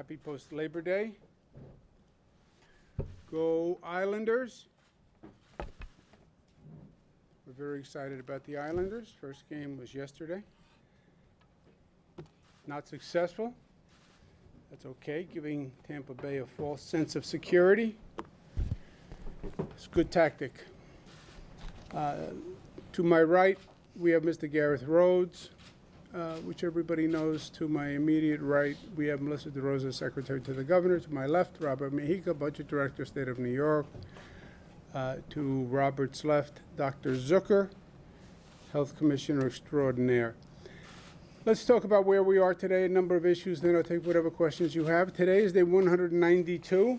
Happy post-Labor Day. Go Islanders. We're very excited about the Islanders. First game was yesterday. Not successful. That's okay, giving Tampa Bay a false sense of security. It's a good tactic. To my right, we have Mr. Gareth Rhodes, which everybody knows. To my immediate right, we have Melissa DeRosa, Secretary to the Governor. To my left, Robert Mejica, Budget Director, State of New York. To Robert's left, Dr. Zucker, Health Commissioner Extraordinaire. Let's talk about where we are today, a number of issues, then I'll take whatever questions you have. Today is day 192,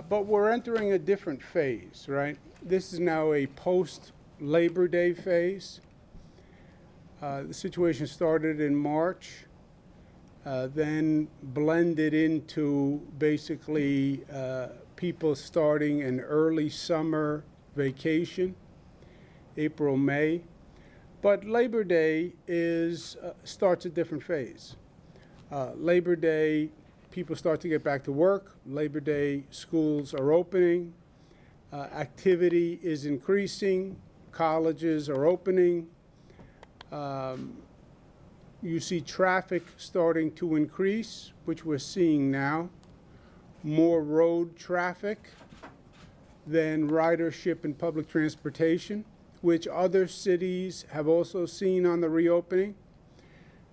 but we're entering a different phase, right? This is now a post-Labor Day phase. The situation started in March, then blended into basically people starting an early summer vacation, April, May. But Labor Day starts a different phase. Labor Day, people start to get back to work. Labor Day, schools are opening. Activity is increasing. Colleges are opening. You see traffic starting to increase, which we're seeing now. More road traffic than ridership and public transportation, which other cities have also seen on the reopening.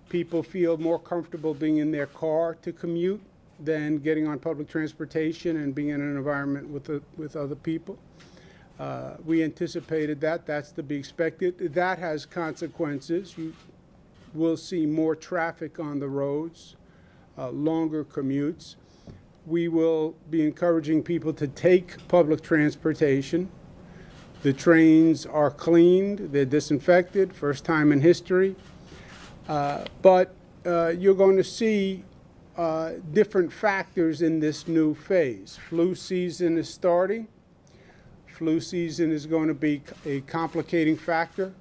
People feel more comfortable being in their car to commute than getting on public transportation and being in an environment with other people. We anticipated that. That's to be expected. That has consequences. You will see more traffic on the roads, longer commutes. We will be encouraging people to take public transportation. The trains are cleaned, they're disinfected, first time in history. But you're going to see different factors in this new phase. Flu season is starting. Flu season is going to be a complicating factor.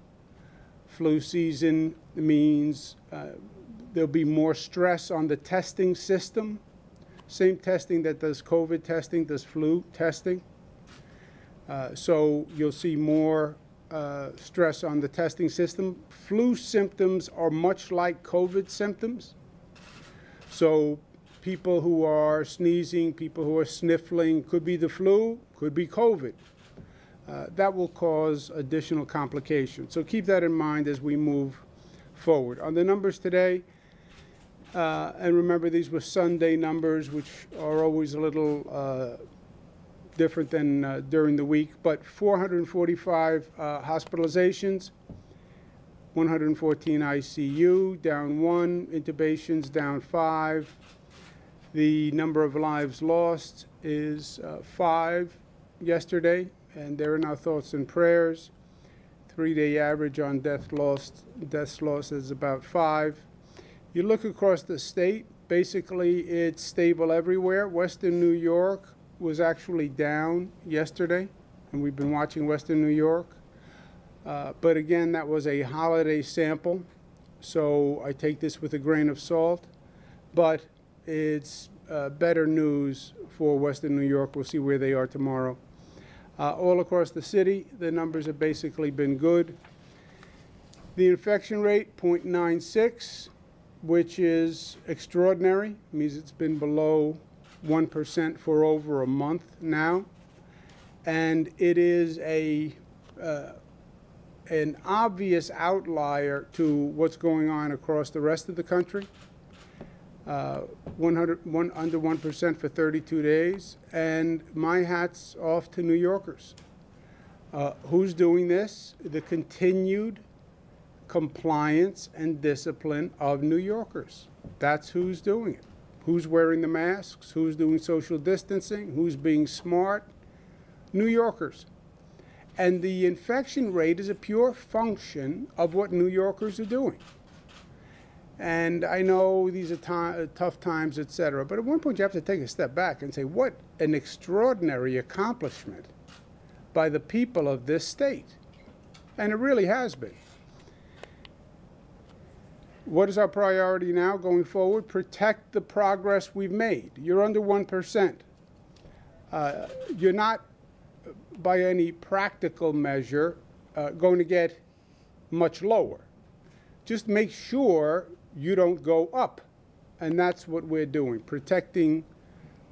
Flu season means there'll be more stress on the testing system. Same testing that does COVID testing, does flu testing. So you'll see more stress on the testing system. Flu symptoms are much like COVID symptoms. So people who are sneezing, people who are sniffling, could be the flu, could be COVID. That will cause additional complications. So keep that in mind as we move forward. On the numbers today, and remember these were Sunday numbers, which are always a little different than during the week, but 445 hospitalizations, 114 ICU, down 1, intubations down 5. The number of lives lost is 5 yesterday, and there are now thoughts and prayers. 3-day average on deaths lost is about 5. You look across the state, basically it's stable everywhere. Western New York was actually down yesterday, and we've been watching Western New York. But again, that was a holiday sample, so I take this with a grain of salt. But it's better news for Western New York. We'll see where they are tomorrow. All across the city, the numbers have basically been good. The infection rate, 0.96, which is extraordinary. It means it's been below 1% for over a month now. And it is an obvious outlier to what's going on across the rest of the country. Under 1% for 32 days. And my hat's off to New Yorkers. Who's doing this? The continued compliance and discipline of New Yorkers. That's who's doing it. Who's wearing the masks? Who's doing social distancing? Who's being smart? New Yorkers. And the infection rate is a pure function of what New Yorkers are doing. And I know these are tough times, et cetera, but at one point you have to take a step back and say, what an extraordinary accomplishment by the people of this state. And it really has been. What is our priority now going forward? Protect the progress we've made. You're under 1%. You're not, by any practical measure, going to get much lower. Just make sure you don't go up. And that's what we're doing, protecting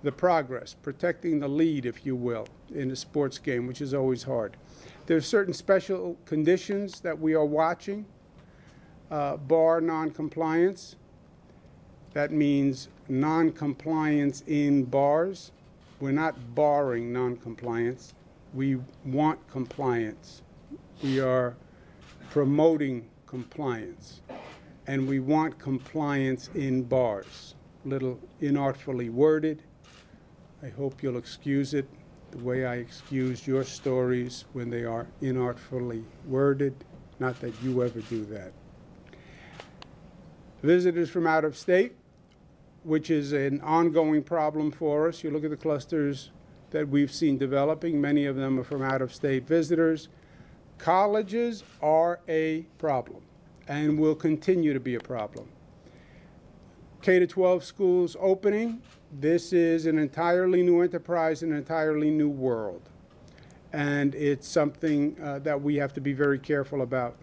the progress, protecting the lead, if you will, in a sports game, which is always hard. There are certain special conditions that we are watching. Bar noncompliance. That means noncompliance in bars. We're not barring noncompliance. We want compliance. We are promoting compliance. And we want compliance in bars. A little inartfully worded. I hope you'll excuse it the way I excused your stories when they are inartfully worded. Not that you ever do that. Visitors from out of state, which is an ongoing problem for us. You look at the clusters that we've seen developing. Many of them are from out of state visitors. Colleges are a problem and will continue to be a problem. K-12 schools opening. This is an entirely new enterprise, an entirely new world. And it's something that we have to be very careful about.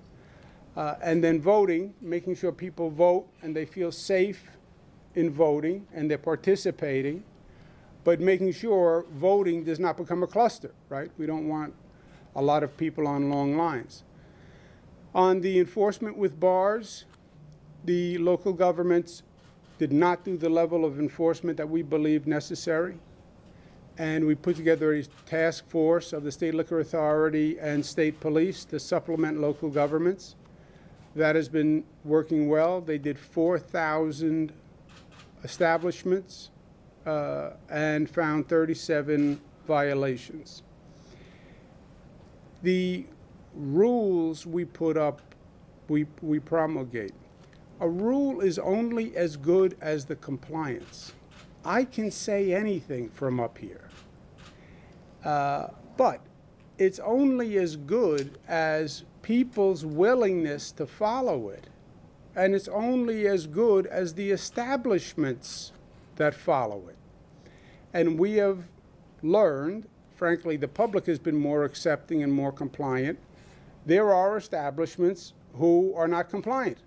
And then voting, making sure people vote and they feel safe in voting and they're participating, but making sure voting does not become a cluster, right? We don't want a lot of people on long lines. On the enforcement with bars, the local governments did not do the level of enforcement that we believe necessary. And we put together a task force of the State Liquor Authority and state police to supplement local governments. That has been working well. They did 4,000 establishments and found 37 violations. The rules we put up, we promulgate. A rule is only as good as the compliance. I can say anything from up here, but it's only as good as people's willingness to follow it. And it's only as good as the establishments that follow it. And we have learned, frankly, the public has been more accepting and more compliant. There are establishments who are not compliant.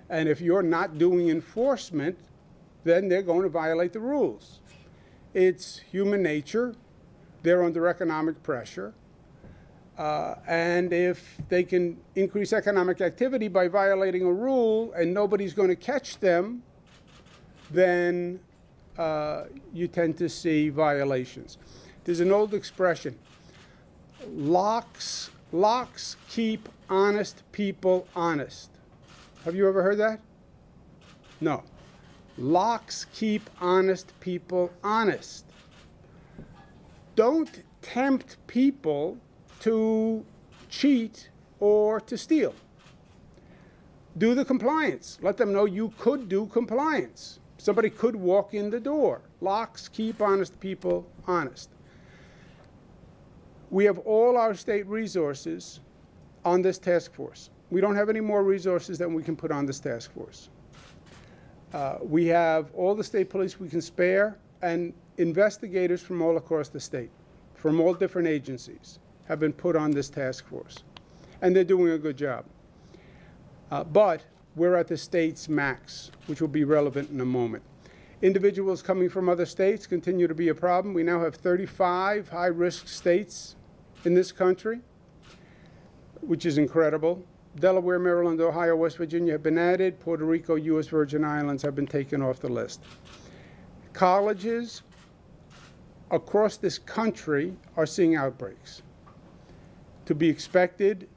And if you're not doing enforcement, then they're going to violate the rules. It's human nature. They're under economic pressure. And if they can increase economic activity by violating a rule and nobody's going to catch them, then you tend to see violations. There's an old expression, locks keep honest people honest. Have you ever heard that? No. Locks keep honest people honest. Don't tempt people to cheat or to steal. Do the compliance. Let them know you could do compliance. Somebody could walk in the door. Locks keep honest people honest. We have all our state resources on this task force. We don't have any more resources than we can put on this task force. We have all the state police we can spare and investigators from all across the state, from all different agencies, have been put on this task force. And they're doing a good job. But we're at the state's max, which will be relevant in a moment. Individuals coming from other states continue to be a problem. We now have 35 high-risk states in this country, which is incredible. Delaware, Maryland, Ohio, West Virginia have been added. Puerto Rico, U.S. Virgin Islands have been taken off the list. Colleges across this country are seeing outbreaks. To be expected,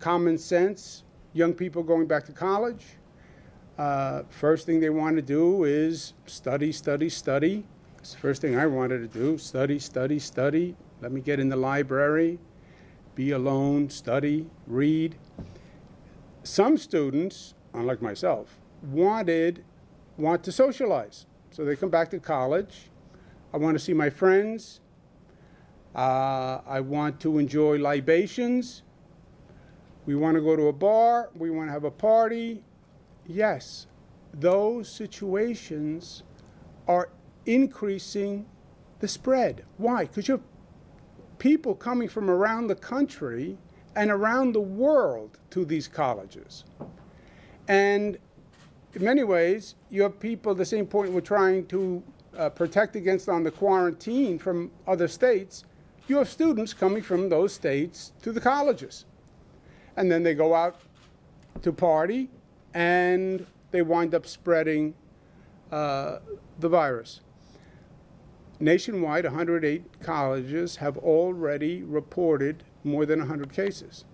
common sense, young people going back to college. First thing they want to do is study, study, study. It's the first thing I wanted to do, study, study, study. Let me get in the library, be alone, study, read. Some students, unlike myself, want to socialize. So they come back to college. I want to see my friends. I want to enjoy libations. We want to go to a bar. We want to have a party. yes, those situations are increasing the spread. Why? Because you have people coming from around the country and around the world to these colleges. And in many ways, you have people, the same point we're trying to protect against on the quarantine from other states, you have students coming from those states to the colleges. And then they go out to party and they wind up spreading the virus. Nationwide, 108 colleges have already reported more than 100 cases.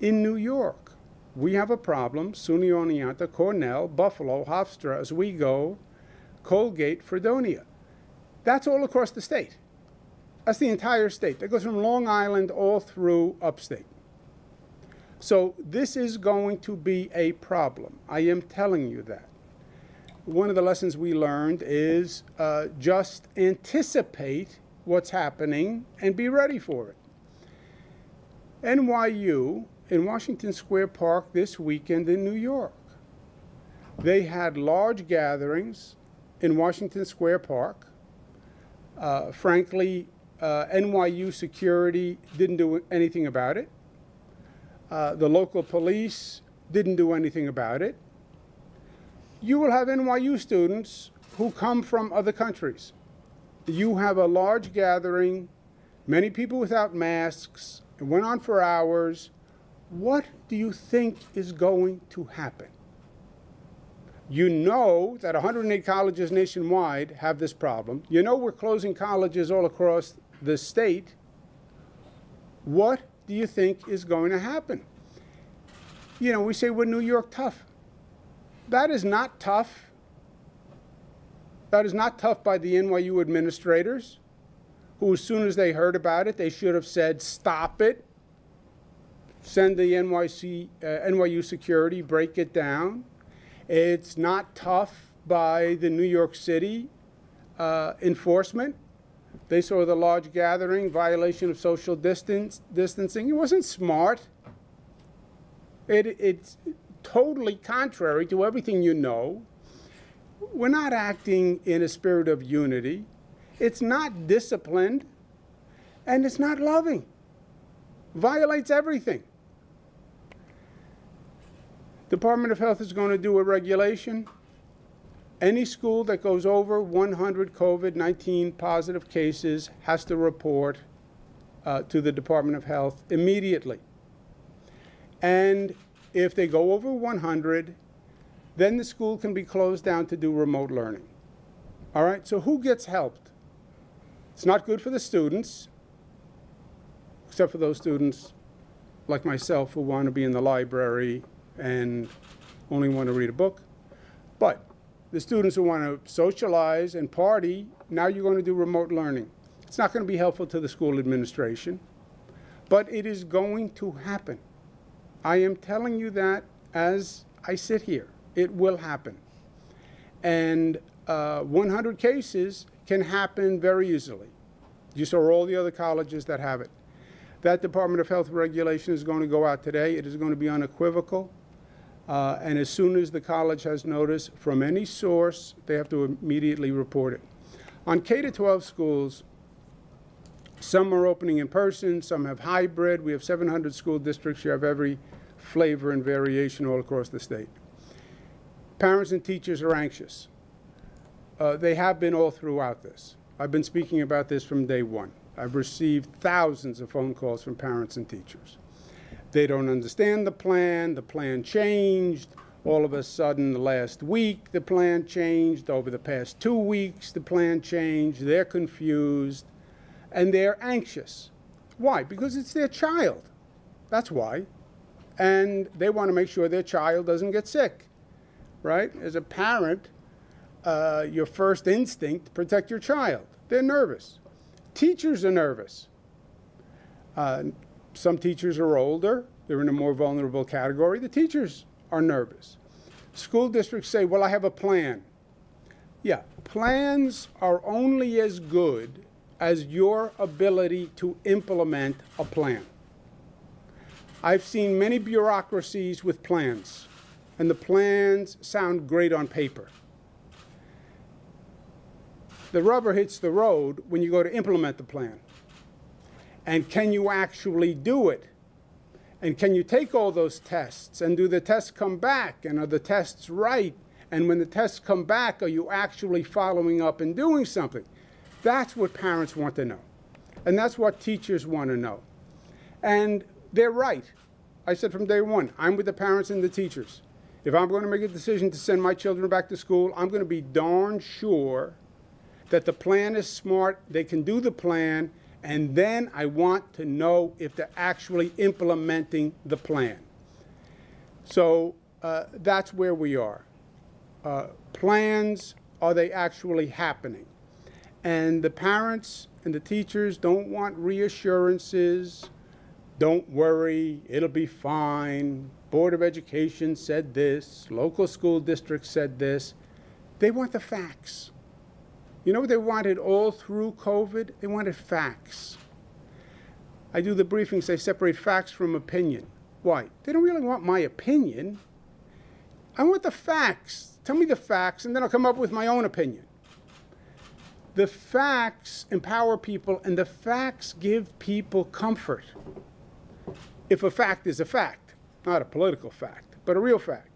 In New York, we have a problem. SUNY Oneonta, Cornell, Buffalo, Hofstra, Oswego, Colgate, Fredonia. That's all across the state. That's the entire state. That goes from Long Island all through upstate. So this is going to be a problem. I am telling you that. One of the lessons we learned is just anticipate what's happening and be ready for it. NYU in Washington Square Park this weekend in New York. They had large gatherings in Washington Square Park. Frankly, NYU security didn't do anything about it. The local police didn't do anything about it. You will have NYU students who come from other countries. You have a large gathering, many people without masks. It went on for hours. What do you think is going to happen? You know that 108 colleges nationwide have this problem. You know we're closing colleges all across the state. What do you think is going to happen? You know, we say we're New York tough. That is not tough. That is not tough by the NYU administrators, who as soon as they heard about it, they should have said, stop it, send the NYU security, break it down. It's not tough by the New York City enforcement. They saw the large gathering, violation of social distancing. It wasn't smart. It's totally contrary to everything you know. We're not acting in a spirit of unity. It's not disciplined, and it's not loving. Violates everything. Department of Health is going to do a regulation. Any school that goes over 100 COVID-19 positive cases has to report to the Department of Health immediately. And if they go over 100, then the school can be closed down to do remote learning. All right, so who gets helped? It's not good for the students, except for those students like myself who want to be in the library and only want to read a book. But the students who want to socialize and party, now you're going to do remote learning. It's not going to be helpful to the school administration, but it is going to happen. I am telling you that as I sit here. It will happen. And 100 cases can happen very easily. You saw all the other colleges that have it. That Department of Health regulation is going to go out today. It is going to be unequivocal. And as soon as the college has notice from any source, they have to immediately report it. On K-12 schools, some are opening in person, some have hybrid. We have 700 school districts. You have every flavor and variation all across the state. Parents and teachers are anxious. They have been all throughout this. I've been speaking about this from day one. I've received thousands of phone calls from parents and teachers. They don't understand the plan changed. All of a sudden, the last week, the plan changed. Over the past 2 weeks, the plan changed. They're confused, and they're anxious. Why? Because it's their child. That's why. And they want to make sure their child doesn't get sick, right? As a parent, your first instinct, protect your child. They're nervous. Teachers are nervous. Some teachers are older. They're in a more vulnerable category. The teachers are nervous. School districts say, well, I have a plan. Yeah, plans are only as good as your ability to implement a plan. I've seen many bureaucracies with plans, and the plans sound great on paper. The rubber hits the road when you go to implement the plan. And can you actually do it? And can you take all those tests? And do the tests come back? And are the tests right? And when the tests come back, are you actually following up and doing something? That's what parents want to know. And that's what teachers want to know. And they're right. I said from day one, I'm with the parents and the teachers. If I'm going to make a decision to send my children back to school, I'm going to be darn sure that the plan is smart, they can do the plan, and then I want to know if they're actually implementing the plan. So that's where we are. Plans, are they actually happening? And the parents and the teachers don't want reassurances. Don't worry, it'll be fine. Board of Education said this. Local school district said this. They want the facts. You know what they wanted all through COVID? They wanted facts. I do the briefings, I separate facts from opinion. Why? They don't really want my opinion. I want the facts. Tell me the facts, and then I'll come up with my own opinion. The facts empower people, and the facts give people comfort. If a fact is a fact, not a political fact, but a real fact.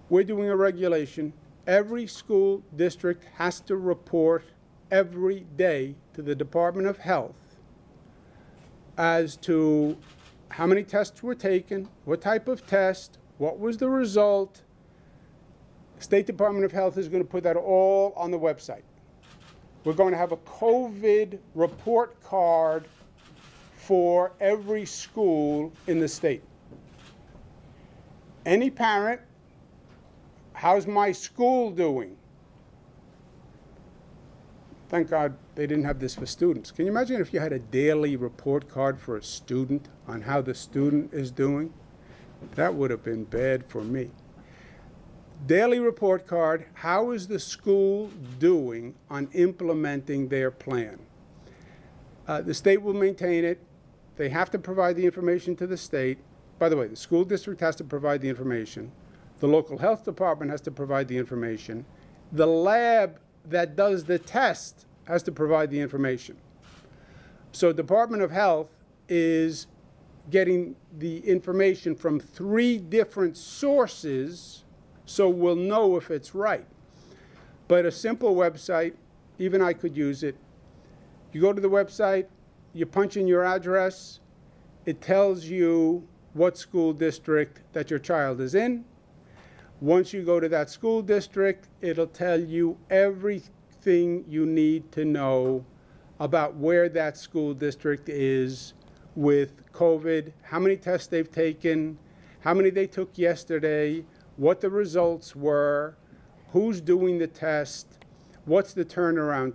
We're doing a regulation. Every school district has to report every day to the Department of Health as to how many tests were taken, what type of test, what was the result. State Department of Health is going to put that all on the website. We're going to have a COVID report card for every school in the state. Any parent, how's my school doing? Thank God they didn't have this for students. Can you imagine if you had a daily report card for a student on how the student is doing? That would have been bad for me. Daily report card, how is the school doing on implementing their plan? The state will maintain it. They have to provide the information to the state. By the way, the school district has to provide the information. The local health department has to provide the information. The lab that does the test has to provide the information. So Department of Health is getting the information from 3 different sources, so we'll know if it's right. But a simple website, even I could use it. You go to the website, you punch in your address, it tells you what school district that your child is in. Once you go to that school district, it'll tell you everything you need to know about where that school district is with COVID, how many tests they've taken, how many they took yesterday, what the results were, who's doing the test, what's the turnaround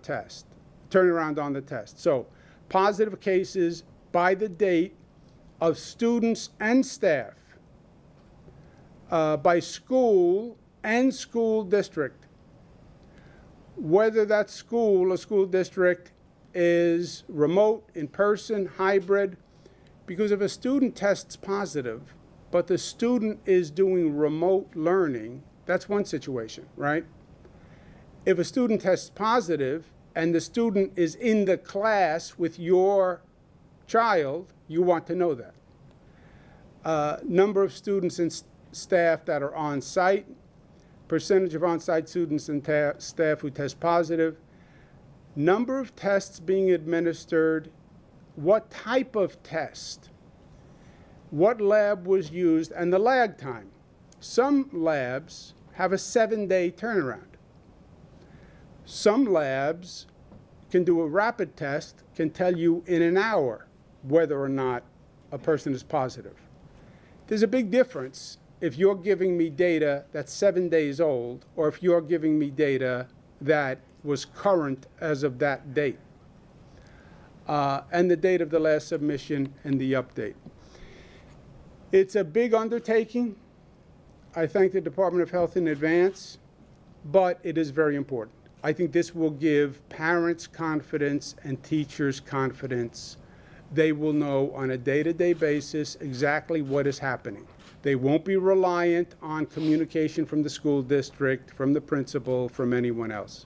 on the test. So positive cases by the date of students and staff, by school and school district, whether that school or school district is remote, in person, hybrid, because if a student tests positive, but the student is doing remote learning, that's one situation, right? If a student tests positive and the student is in the class with your child, you want to know that. Number of students and staff that are on site, percentage of on-site students and staff who test positive, number of tests being administered, what type of test, what lab was used, and the lag time. Some labs have a 7-day turnaround. Some labs can do a rapid test, can tell you in an hour whether or not a person is positive. There's a big difference if you're giving me data that's 7 days old or if you're giving me data that was current as of that date, and the date of the last submission and the update. It's a big undertaking. I thank the Department of Health in advance, but it is very important. I think this will give parents confidence and teachers confidence They will know on a day-to-day basis exactly what is happening. They won't be reliant on communication from the school district, from the principal, from anyone else.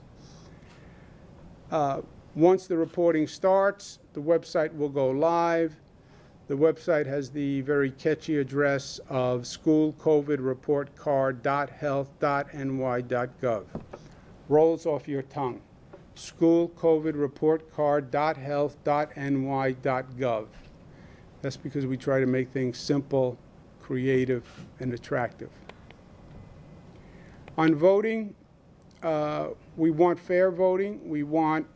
Once the reporting starts, the website will go live. The website has the very catchy address of schoolcovidreportcard.health.ny.gov. Rolls off your tongue. schoolcovidreportcard.health.ny.gov. That's because we try to make things simple, creative, and attractive. On voting, we want fair voting, we want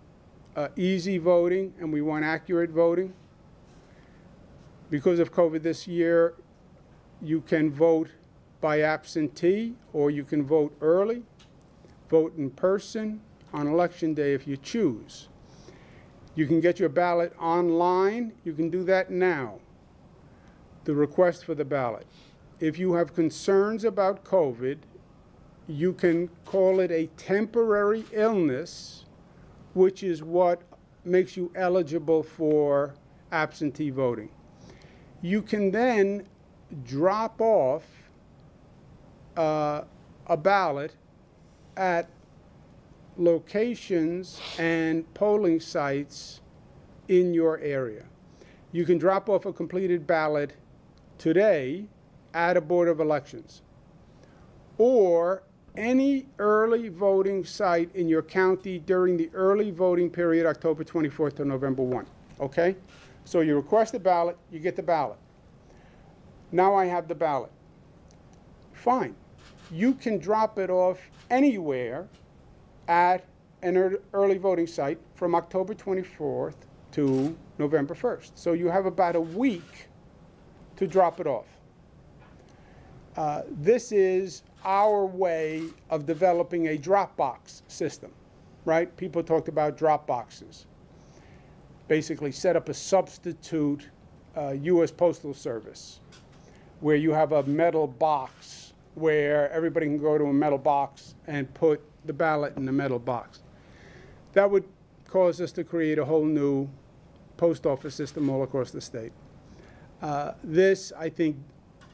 easy voting, and we want accurate voting. Because of COVID this year, you can vote by absentee, or you can vote early, vote in person on Election Day if you choose. You can get your ballot online. You can do that now. The request for the ballot. If you have concerns about COVID, you can call it a temporary illness, which is what makes you eligible for absentee voting. You can then drop off a ballot at locations and polling sites in your area. You can drop off a completed ballot today at a Board of Elections, or any early voting site in your county during the early voting period, October 24th to November 1. Okay? So you request a ballot, you get the ballot. Now I have the ballot. Fine. You can drop it off anywhere at an early voting site from October 24th to November 1st. So you have about a week to drop it off. This is our way of developing a drop box system, right? People talked about drop boxes. Basically set up a substitute U.S. Postal Service where you have a metal box where everybody can go to a metal box and put the ballot in the metal box. That would cause us to create a whole new post office system all across the state. This, I think,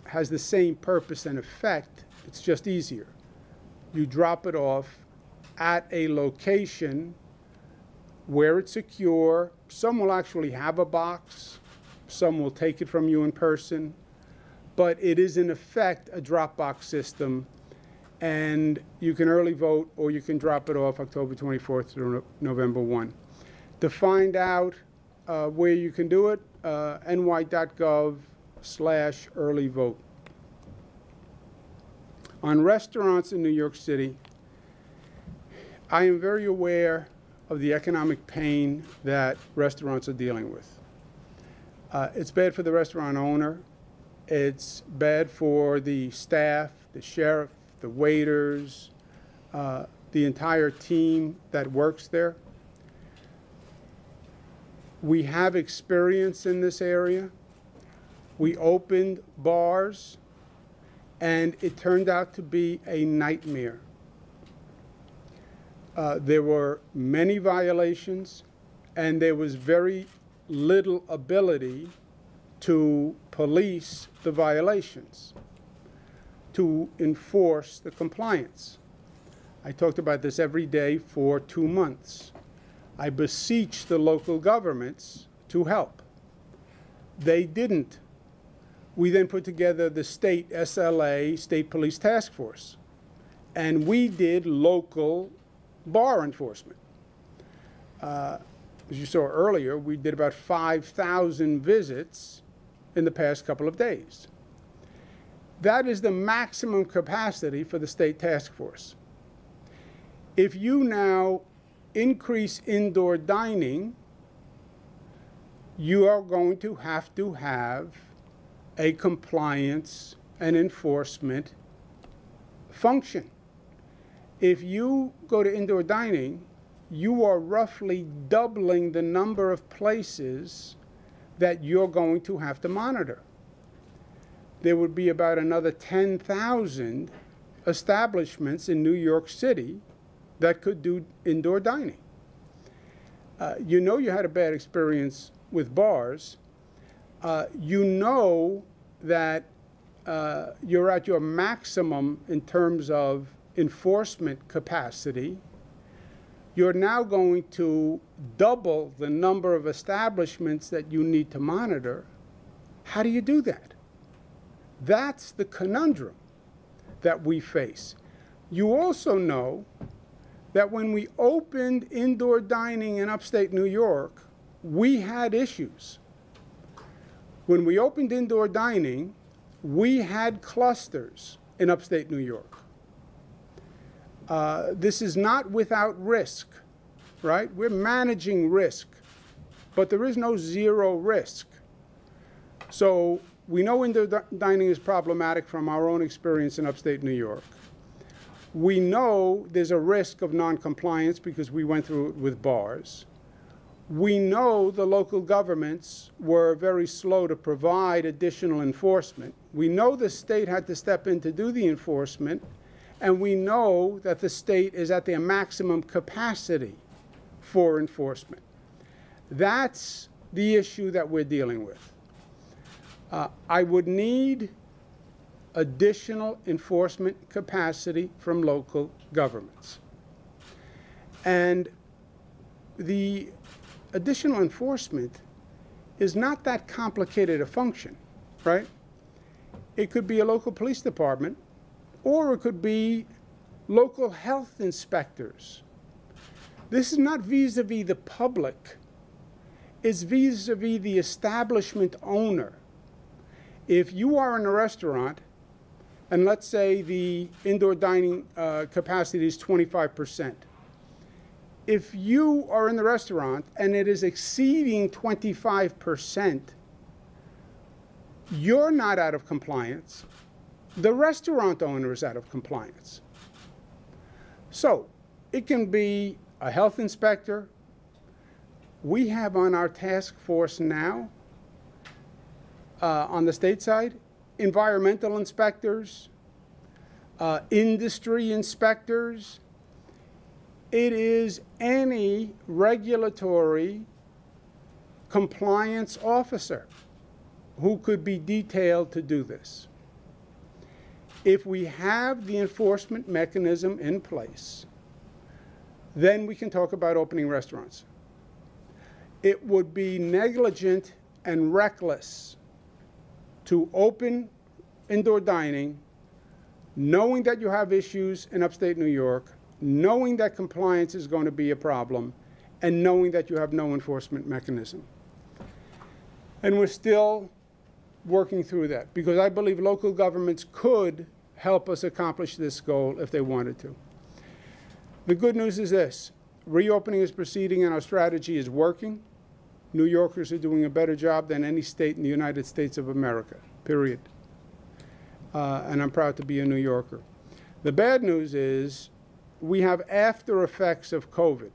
has the same purpose and effect. It's just easier. You drop it off at a location where it's secure. Some will actually have a box. Some will take it from you in person. But it is, in effect, a drop box system. And you can early vote, or you can drop it off October 24th through November 1. To find out where you can do it, ny.gov/early vote. On restaurants in New York City, I am very aware of the economic pain that restaurants are dealing with. It's bad for the restaurant owner. It's bad for the staff, the sheriff, the waiters, the entire team that works there. We have experience in this area. We opened bars, and it turned out to be a nightmare. There were many violations, and there was very little ability to police the violations, to enforce the compliance. I talked about this every day for 2 months. I beseeched the local governments to help. They didn't. We then put together the state SLA, State Police Task Force, and we did local bar enforcement. As you saw earlier, we did about 5,000 visits in the past couple of days. That is the maximum capacity for the state task force. If you now increase indoor dining, you are going to have a compliance and enforcement function. If you go to indoor dining, you are roughly doubling the number of places that you're going to have to monitor. There would be about another 10,000 establishments in New York City that could do indoor dining. You know you had a bad experience with bars You know that you're at your maximum in terms of enforcement capacity. You're now going to double the number of establishments that you need to monitor. How do you do that? That's the conundrum that we face. You also know that when we opened indoor dining in upstate New York, we had issues. When we opened indoor dining, we had clusters in upstate New York. This is not without risk, right? We're managing risk, but there is no zero risk. So we know indoor dining is problematic from our own experience in upstate New York. We know there's a risk of noncompliance because we went through it with bars. We know the local governments were very slow to provide additional enforcement. We know the state had to step in to do the enforcement, and we know that the state is at their maximum capacity for enforcement. That's the issue that we're dealing with. I would need additional enforcement capacity from local governments. And the additional enforcement is not that complicated a function, right? It could be a local police department, or it could be local health inspectors. This is not vis-a-vis the public. It's vis-a-vis the establishment owner. If you are in a restaurant, and let's say the indoor dining capacity is 25%, if you are in the restaurant and it is exceeding 25%, you're not out of compliance. The restaurant owner is out of compliance. So it can be a health inspector. We have on our task force now, on the state side, environmental inspectors, industry inspectors. It is any regulatory compliance officer who could be detailed to do this. If we have the enforcement mechanism in place, then we can talk about opening restaurants. It would be negligent and reckless to open indoor dining knowing that you have issues in upstate New York, knowing that compliance is going to be a problem, and knowing that you have no enforcement mechanism. And we're still working through that because I believe local governments could help us accomplish this goal if they wanted to. The good news is this: reopening is proceeding and our strategy is working. New Yorkers are doing a better job than any state in the United States of America, period. And I'm proud to be a New Yorker. The bad news is we have after effects of COVID,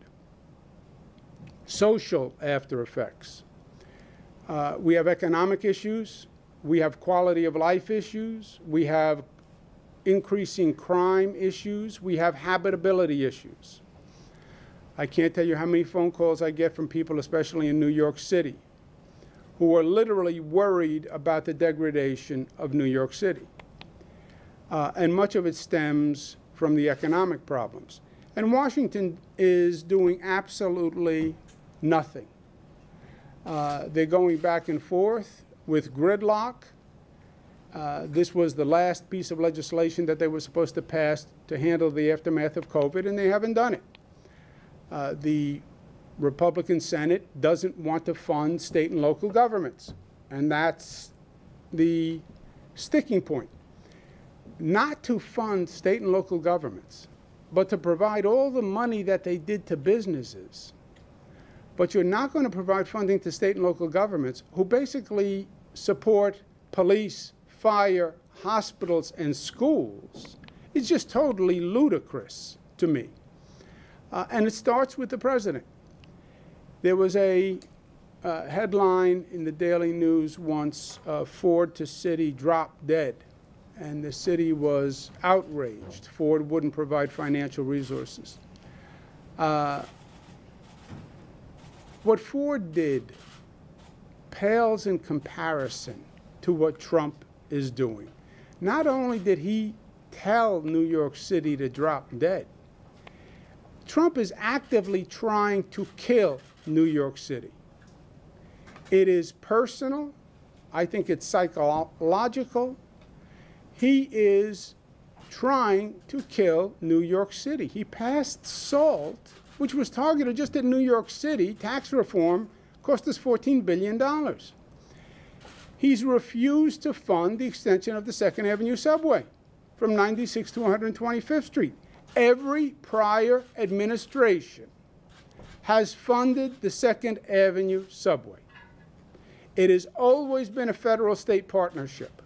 social after effects. We have economic issues. We have quality of life issues. We have increasing crime issues. We have habitability issues. I can't tell you how many phone calls I get from people, especially in New York City, who are literally worried about the degradation of New York City. And much of it stems from the economic problems. And Washington is doing absolutely nothing. They're going back and forth with gridlock. This was the last piece of legislation that they were supposed to pass to handle the aftermath of COVID, and they haven't done it. The Republican Senate doesn't want to fund state and local governments, and that's the sticking point. Not to fund state and local governments, but to provide all the money that they did to businesses. But you're not going to provide funding to state and local governments who basically support police, fire, hospitals, and schools. It's just totally ludicrous to me. And it starts with the president. There was a headline in the Daily News once, Ford to city drop dead. And the city was outraged. Ford wouldn't provide financial resources. What Ford did pales in comparison to what Trump is doing. Not only did he tell New York City to drop dead, Trump is actively trying to kill New York City. It is personal. I think it's psychological. He is trying to kill New York City. He passed SALT, which was targeted just at New York City. Tax reform cost us $14 billion. He's refused to fund the extension of the 2nd Avenue subway from 96th to 125th Street. Every prior administration has funded the 2nd Avenue subway. It has always been a federal-state partnership.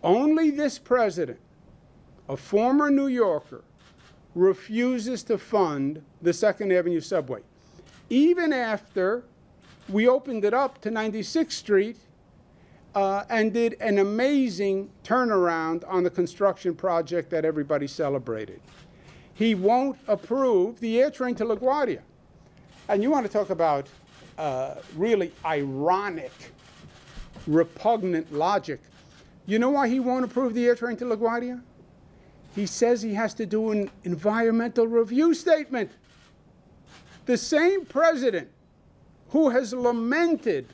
Only this president, a former New Yorker, refuses to fund the 2nd Avenue subway. Even after we opened it up to 96th Street and did an amazing turnaround on the construction project that everybody celebrated. He won't approve the air train to LaGuardia. And you want to talk about really ironic, repugnant logic. You know why he won't approve the air train to LaGuardia? He says he has to do an environmental review statement. The same president who has lamented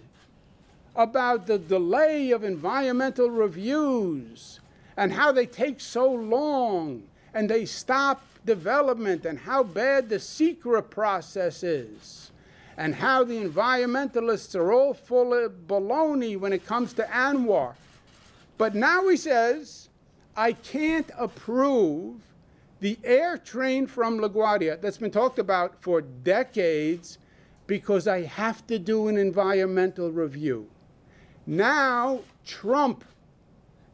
about the delay of environmental reviews and how they take so long and they stop development and how bad the secret process is and how the environmentalists are all full of baloney when it comes to Anwar. But now he says, I can't approve the air train from LaGuardia that's been talked about for decades because I have to do an environmental review. Now, Trump,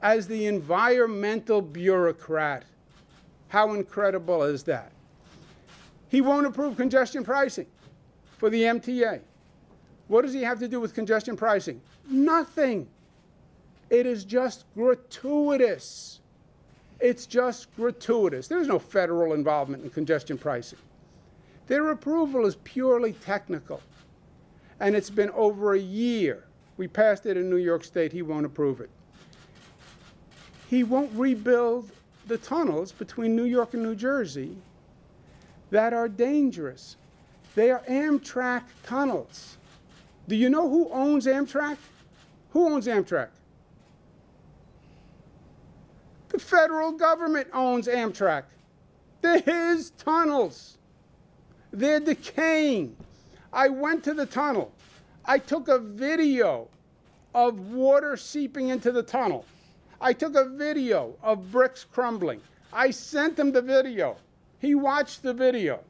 as the environmental bureaucrat, how incredible is that? He won't approve congestion pricing for the MTA. What does he have to do with congestion pricing? Nothing. It is just gratuitous. It's just gratuitous. There's no federal involvement in congestion pricing. Their approval is purely technical. And it's been over a year. We passed it in New York State. He won't approve it. He won't rebuild the tunnels between New York and New Jersey that are dangerous. They are Amtrak tunnels. Do you know who owns Amtrak? Who owns Amtrak? The federal government owns Amtrak. They're his tunnels. They're decaying. I went to the tunnel. I took a video of water seeping into the tunnel. I took a video of bricks crumbling. I sent him the video. He watched the video.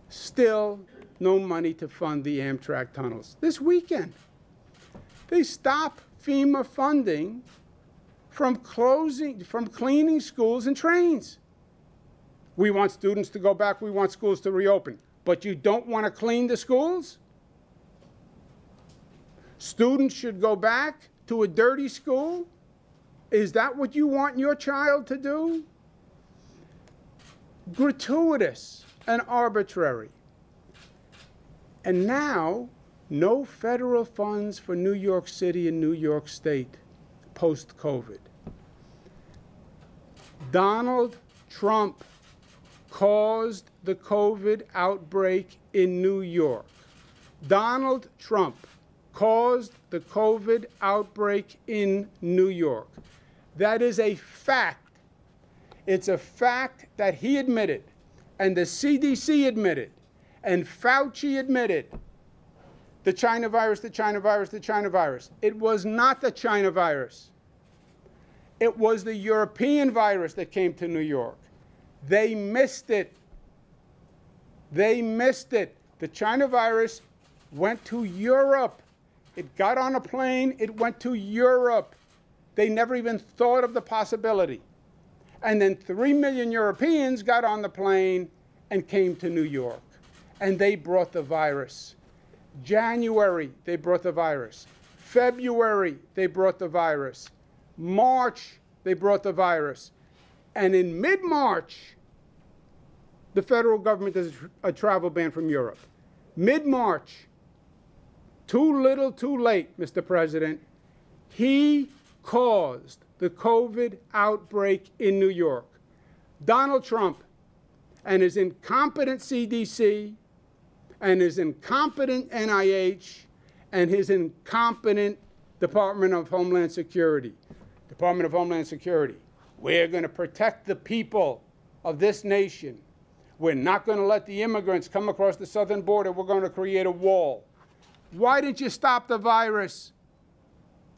Still no money to fund the Amtrak tunnels. This weekend, they stopped FEMA funding from cleaning schools and trains. We want students to go back. We want schools to reopen. But you don't want to clean the schools? Students should go back to a dirty school? Is that what you want your child to do? Gratuitous and arbitrary. And now, no federal funds for New York City and New York State post-COVID. Donald Trump caused the COVID outbreak in New York. Donald Trump caused the COVID outbreak in New York. That is a fact. It's a fact that he admitted, and the CDC admitted, and Fauci admitted. The China virus, the China virus, the China virus. It was not the China virus. It was the European virus that came to New York. They missed it. They missed it. The China virus went to Europe. It got on a plane. It went to Europe. They never even thought of the possibility. And then 3 million Europeans got on the plane and came to New York. And they brought the virus. January, they brought the virus. February, they brought the virus. March, they brought the virus. And in mid-March, the federal government does a travel ban from Europe. Mid-March, Too little, too late, Mr. President. He caused the COVID outbreak in New York. Donald Trump and his incompetent CDC and his incompetent NIH and his incompetent Department of Homeland Security. Department of Homeland Security, we're going to protect the people of this nation. We're not going to let the immigrants come across the southern border. We're going to create a wall. Why didn't you stop the virus?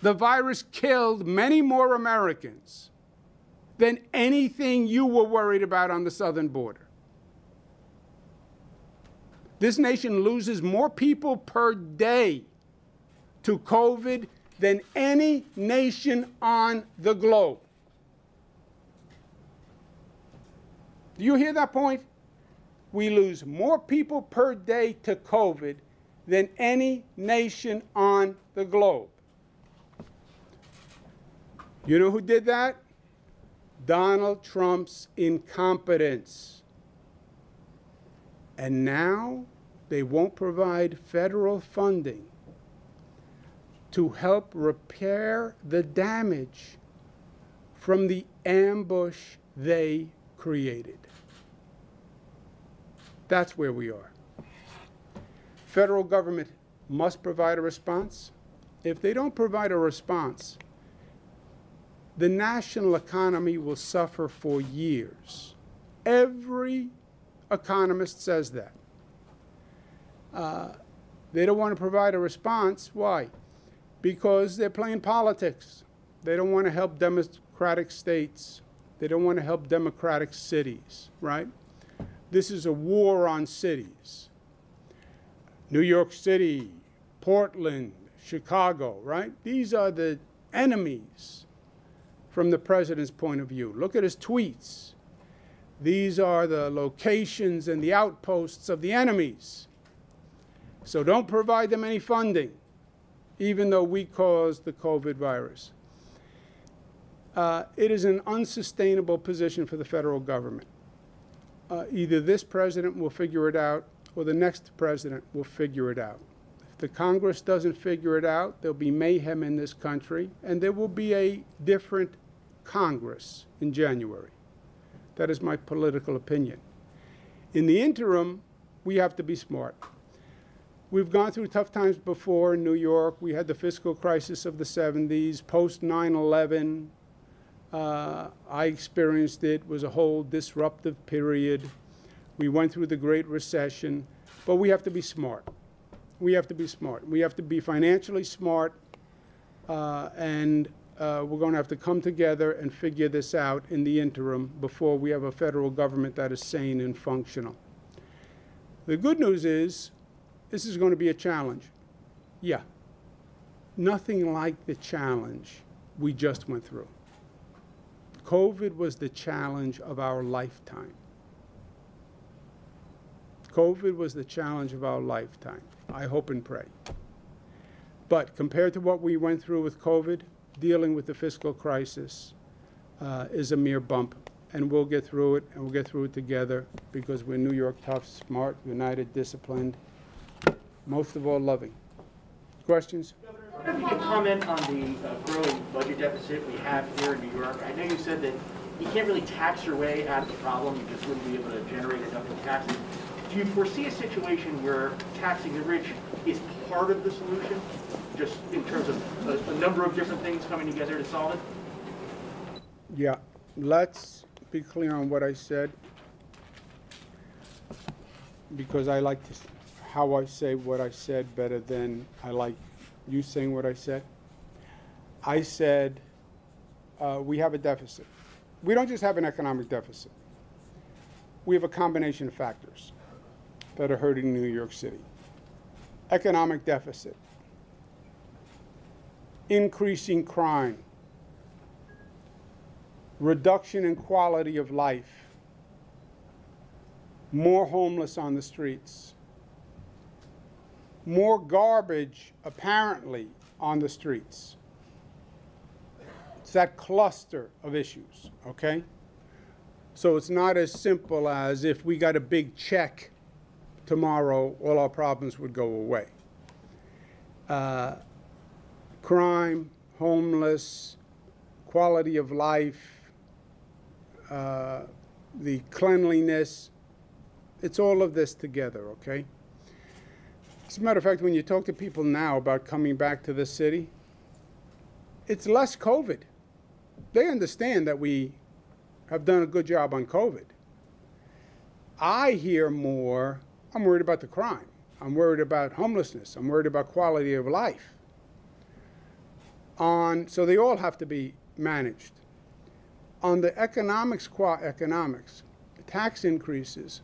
The virus killed many more Americans than anything you were worried about on the southern border. This nation loses more people per day to COVID than any nation on the globe. Do you hear that point? We lose more people per day to COVID than any nation on the globe. You know who did that? Donald Trump's incompetence. And now they won't provide federal funding to help repair the damage from the ambush they created. That's where we are. Federal government must provide a response. If they don't provide a response, the national economy will suffer for years. Every economist says that. They don't want to provide a response. Why? Because they're playing politics. They don't want to help democratic states. They don't want to help democratic cities, right? This is a war on cities. New York City, Portland, Chicago, right? These are the enemies from the president's point of view. Look at his tweets. These are the locations and the outposts of the enemies. So don't provide them any funding, even though we caused the COVID virus. It is an unsustainable position for the federal government. Either this president will figure it out or the next president will figure it out. If the Congress doesn't figure it out, there'll be mayhem in this country, and there will be a different Congress in January. That is my political opinion. In the interim, we have to be smart. We've gone through tough times before in New York. We had the fiscal crisis of the 70s, post 9/11. I experienced it. It was a whole disruptive period. We went through the Great Recession, but we have to be smart. We have to be smart. We have to be financially smart, and we're going to have to come together and figure this out in the interim before we have a federal government that is sane and functional. The good news is this is going to be a challenge. Yeah, nothing like the challenge we just went through. COVID was the challenge of our lifetime. COVID was the challenge of our lifetime. I hope and pray. But compared to what we went through with COVID, dealing with the fiscal crisis is a mere bump. And we'll get through it, and we'll get through it together because we're New York tough, smart, united, disciplined, most of all loving. Questions? Governor, if you could comment on the growing budget deficit we have here in New York. I know you said that you can't really tax your way out of the problem. You just wouldn't be able to generate enough in taxes. Do you foresee a situation where taxing the rich is part of the solution, just in terms of a number of different things coming together to solve it? Yeah, let's be clear on what I said, because I like how I say what I said better than I like you saying what I said. I said we have a deficit. We don't just have an economic deficit. We have a combination of factors that are hurting New York City. Economic deficit, increasing crime, reduction in quality of life, more homeless on the streets, more garbage apparently on the streets. It's that cluster of issues, okay? So it's not as simple as if we got a big check tomorrow, all our problems would go away. crime, homeless, quality of life, the cleanliness. It's all of this together, okay? As a matter of fact, when you talk to people now about coming back to the city, it's less COVID. They understand that we have done a good job on COVID. I hear more, I'm worried about the crime. I'm worried about homelessness. I'm worried about quality of life. So they all have to be managed. On the economics, tax increases,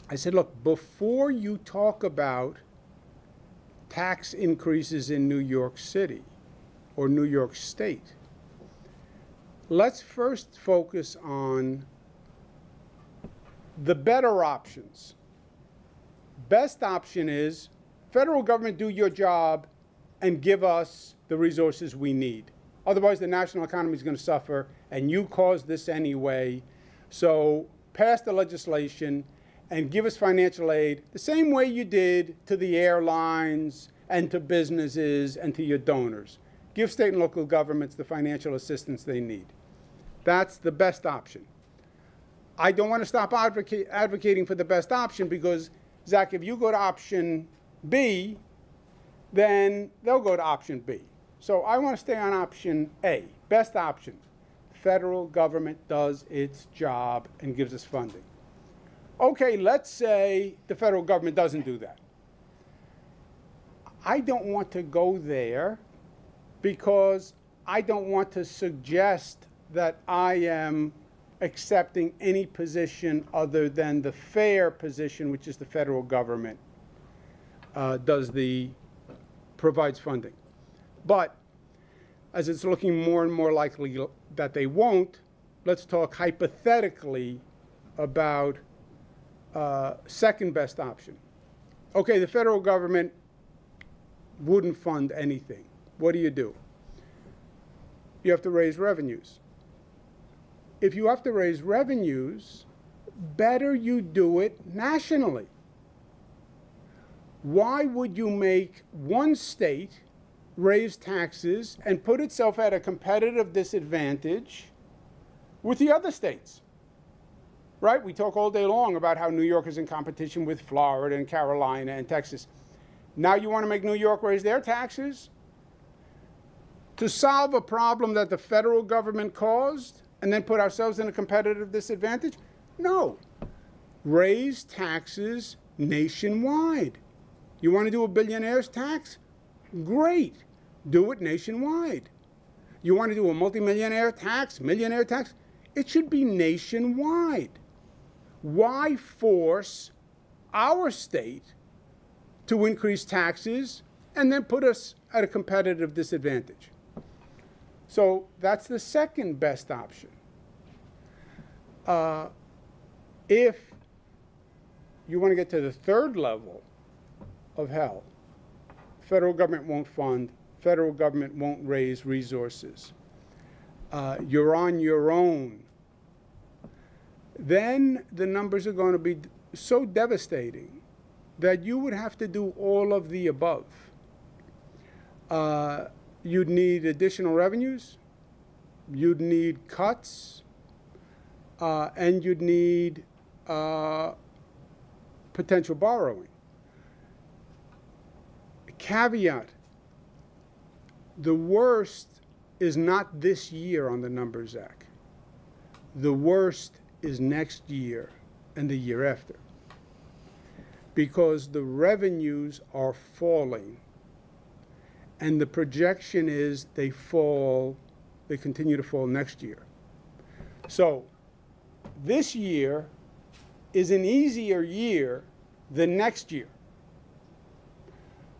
I said, look, before you talk about tax increases in New York City or New York State, let's first focus on the better options. Best option is federal government, do your job and give us the resources we need. Otherwise, the national economy is going to suffer, and you caused this anyway. So pass the legislation and give us financial aid the same way you did to the airlines and to businesses and to your donors. Give state and local governments the financial assistance they need. That's the best option. I don't want to stop advocating for the best option because, Zach, if you go to option B, then they'll go to option B. So I want to stay on option A, best option. Federal government does its job and gives us funding. Okay, let's say the federal government doesn't do that. I don't want to go there because I don't want to suggest that I am accepting any position other than the fair position, which is the federal government provides funding. But as it's looking more and more likely that they won't, let's talk hypothetically about second best option. Okay, the federal government wouldn't fund anything. What do? You have to raise revenues. If you have to raise revenues, better you do it nationally. Why would you make one state raise taxes and put itself at a competitive disadvantage with the other states? Right? We talk all day long about how New York is in competition with Florida and Carolina and Texas. Now you want to make New York raise their taxes to solve a problem that the federal government caused and then put ourselves in a competitive disadvantage? No. Raise taxes nationwide. You want to do a billionaire's tax? Great. Do it nationwide. You want to do a multimillionaire tax, millionaire tax? It should be nationwide. Why force our state to increase taxes and then put us at a competitive disadvantage? So that's the second best option. If you want to get to the third level of hell, federal government won't fund, federal government won't raise resources, you're on your own, then the numbers are going to be so devastating that you would have to do all of the above. You'd need additional revenues, you'd need cuts, and you'd need potential borrowing. Caveat, the worst is not this year on the numbers, Zach. The worst is next year and the year after, because the revenues are falling, and the projection is they continue to fall next year. So this year is an easier year than next year.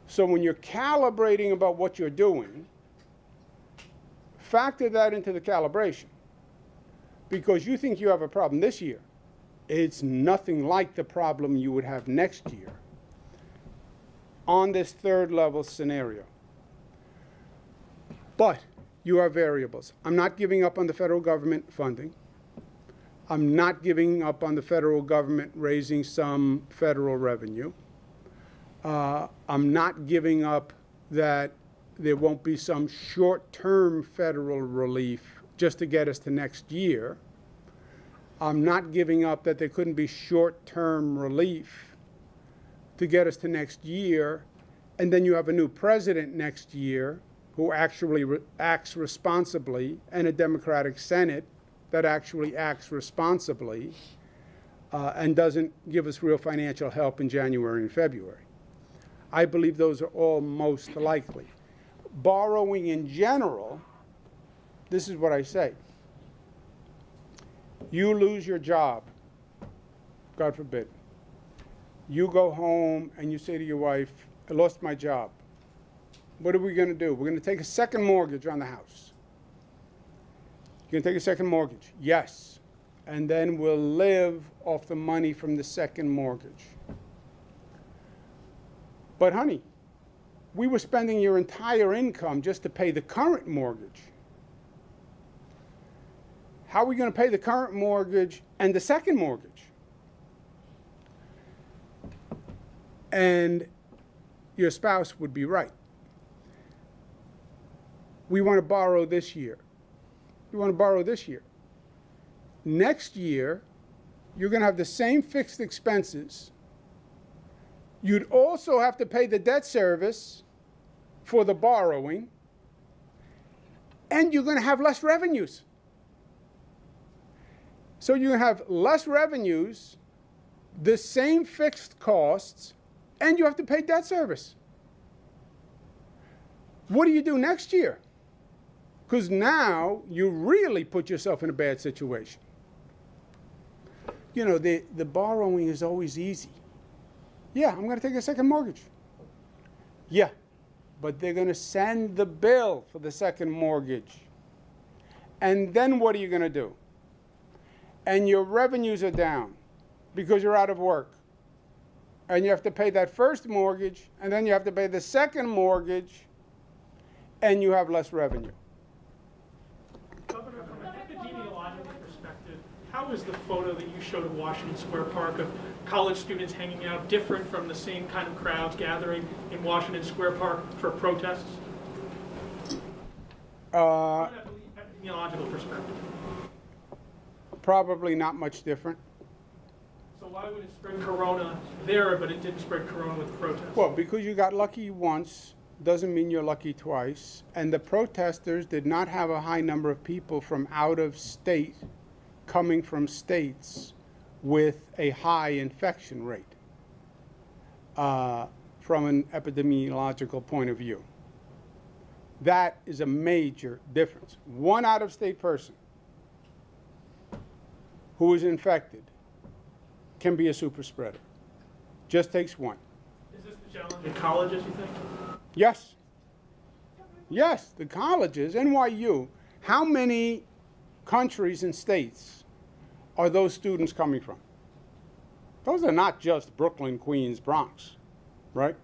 So when you're calibrating about what you're doing, factor that into the calibration. Because you think you have a problem this year, it's nothing like the problem you would have next year on this third level scenario. But you have variables. I'm not giving up on the federal government funding. I'm not giving up on the federal government raising some federal revenue. I'm not giving up that there won't be some short-term federal relief just to get us to next year. I'm not giving up that there couldn't be short-term relief to get us to next year, and then you have a new president next year who actually acts responsibly, and a Democratic Senate that actually acts responsibly and doesn't give us real financial help in January and February. I believe those are all most likely. Borrowing in general, this is what I say. You lose your job, God forbid. You go home and you say to your wife, I lost my job. What are we going to do? We're going to take a second mortgage on the house. You're going to take a second mortgage? Yes. And then we'll live off the money from the second mortgage. But honey, we were spending your entire income just to pay the current mortgage. How are we going to pay the current mortgage and the second mortgage? And your spouse would be right. We want to borrow this year. You want to borrow this year. Next year, you're going to have the same fixed expenses. You'd also have to pay the debt service for the borrowing, and you're going to have less revenues. So you're going to have less revenues, the same fixed costs, and you have to pay debt service. What do you do next year? Because now you really put yourself in a bad situation. You know, the borrowing is always easy. Yeah, I'm going to take a second mortgage. Yeah, but they're going to send the bill for the second mortgage. And then what are you going to do? And your revenues are down because you're out of work. And you have to pay that first mortgage, and then you have to pay the second mortgage, and you have less revenue. Governor, from an epidemiological perspective, how is the photo that you showed of Washington Square Park of college students hanging out different from the same kind of crowds gathering in Washington Square Park for protests? From an epidemiological perspective. Probably not much different. So why would it spread corona there, but it didn't spread corona with protests? Well, because you got lucky once doesn't mean you're lucky twice. And the protesters did not have a high number of people from out of state coming from states with a high infection rate from an epidemiological point of view. That is a major difference. One out-of-state person who is infected can be a super spreader. Just takes one. Is this the challenge in colleges, you think? Yes. Yes, the colleges, NYU, how many countries and states are those students coming from? Those are not just Brooklyn, Queens, Bronx, right?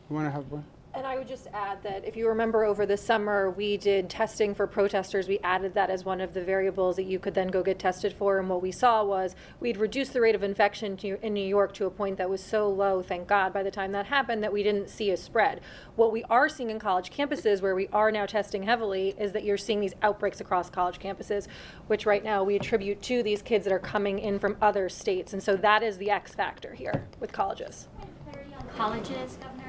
You want to have one? And I would just add that if you remember over the summer, we did testing for protesters. We added that as one of the variables that you could then go get tested for. And what we saw was we'd reduced the rate of infection in New York to a point that was so low, thank God, by the time that happened, that we didn't see a spread. What we are seeing in college campuses, where we are now testing heavily, is that you're seeing these outbreaks across college campuses, which right now we attribute to these kids that are coming in from other states. And so that is the X factor here with colleges. Clarity on colleges, Governor.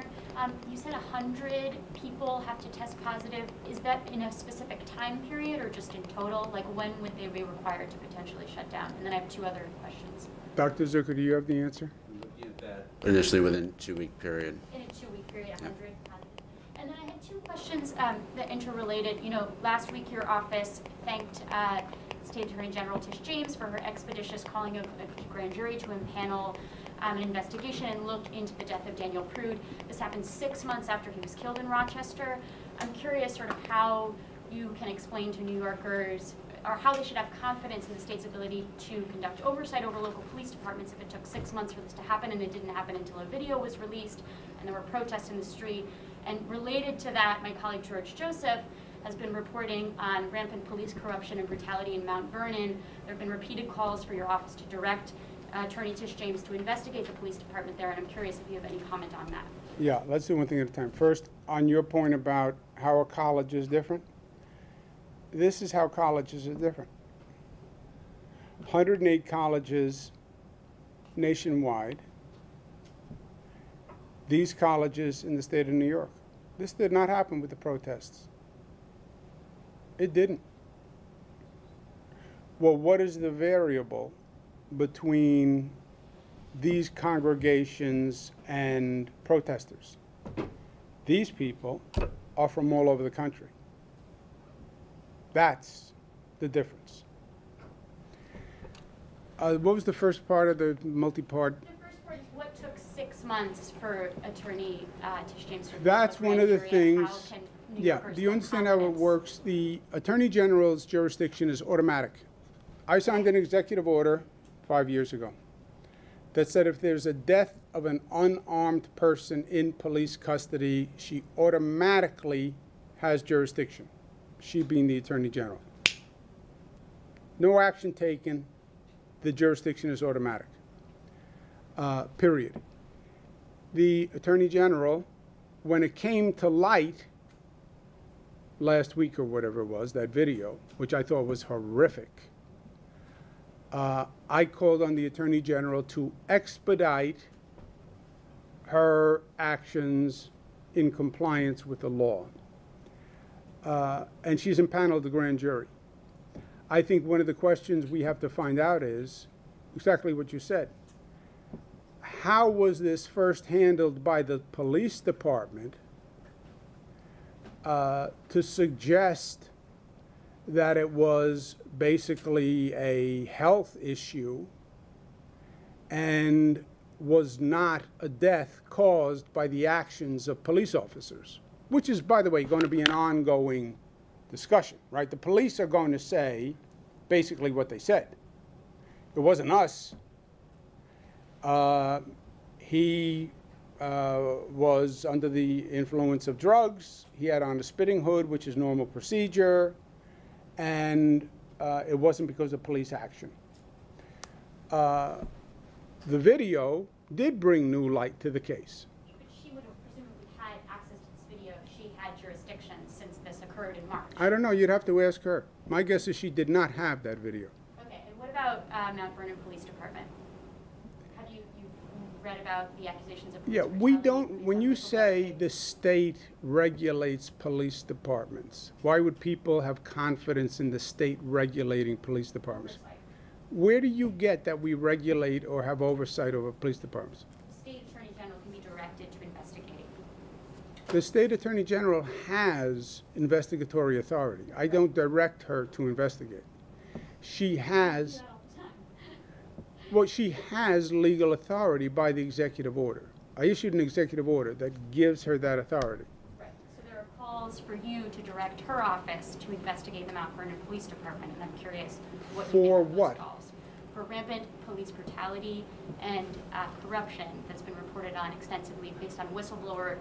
You said 100 people have to test positive. Is that in a specific time period or just in total? Like, when would they be required to potentially shut down? And then I have two other questions. Dr. Zucker, do you have the answer? I'm looking at that initially within a 2-week period. In a 2-week period, 100 positive. And then I had two questions that interrelated. You know, last week your office thanked State Attorney General Tish James for her expeditious calling of a grand jury to impanel an investigation and look into the death of Daniel Prude. This happened 6 months after he was killed in Rochester. I'm curious sort of how you can explain to New Yorkers, or how they should have confidence in the state's ability to conduct oversight over local police departments if it took 6 months for this to happen and it didn't happen until a video was released and there were protests in the street. And related to that, my colleague George Joseph has been reporting on rampant police corruption and brutality in Mount Vernon. There have been repeated calls for your office to direct Attorney Tish James to investigate the police department there, and I'm curious if you have any comment on that. Yeah, let's do one thing at a time. First, on your point about how a college is different, this is how colleges are different. 108 colleges nationwide. These colleges in the state of New York. This did not happen with the protests. It didn't. Well, what is the variable between these congregations and protesters? These people are from all over the country. That's the difference. What was the first part of the multi-part? The first part is what took 6 months for Attorney Tish James to That's one of the things. How can New Yeah, Yorkers do you have understand how it confidence? works? The Attorney General's jurisdiction is automatic. I signed an executive order 5 years ago that said if there's a death of an unarmed person in police custody, she automatically has jurisdiction, she being the Attorney General. No action taken, the jurisdiction is automatic, period. The Attorney General, when it came to light last week or whatever it was, that video, which I thought was horrific, I called on the Attorney General to expedite her actions in compliance with the law. And she's impaneled the grand jury. I think one of the questions we have to find out is exactly what you said. How was this first handled by the police department to suggest that it was basically a health issue and was not a death caused by the actions of police officers, which is, by the way, going to be an ongoing discussion, right? The police are going to say basically what they said. It wasn't us. He was under the influence of drugs. He had on a spitting hood, which is normal procedure, and it wasn't because of police action. The video did bring new light to the case. But she would have presumably had access to this video if she had jurisdiction since this occurred in March. I don't know. You'd have to ask her. My guess is she did not have that video. Okay, and what about Mount Vernon Police Department? Have you read about the accusations of police Yeah, we brutality, don't, police when you official say violence? the state regulates police departments, why would people have confidence in the state regulating police departments? Oversight. Where do you get that we regulate or have oversight over police departments? The state attorney general can be directed to investigate. The state attorney general has investigatory authority. I don't direct her to investigate. She has, Do that all the time. well, she has legal authority by the executive order. I issued an executive order that gives her that authority. Right. So there are calls for you to direct her office to investigate the Mount Vernon Police Department, and I'm curious what you think For of those what? calls. For rampant police brutality and corruption that's been reported on extensively based on whistleblower,